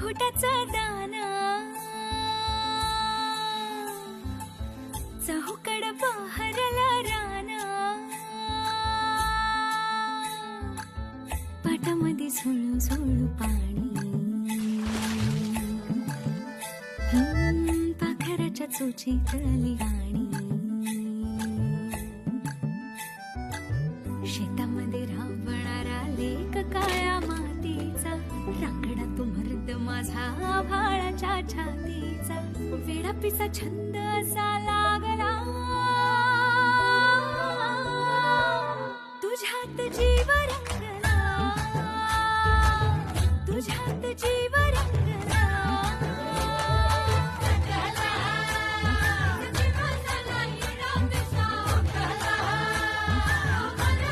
घोटाचं दाना चहूकड बहरला राना पाटामध्ये झुळू झुळू पाणी पाखराच्या चोचीतली गाणी शेतामध्ये राबणारा लेक काळ्या मातीचा राखडा तो मर्द माझा आभाळाच्या छातीचा वेडापिसा छंद असा लागला तुझ्यात जीवन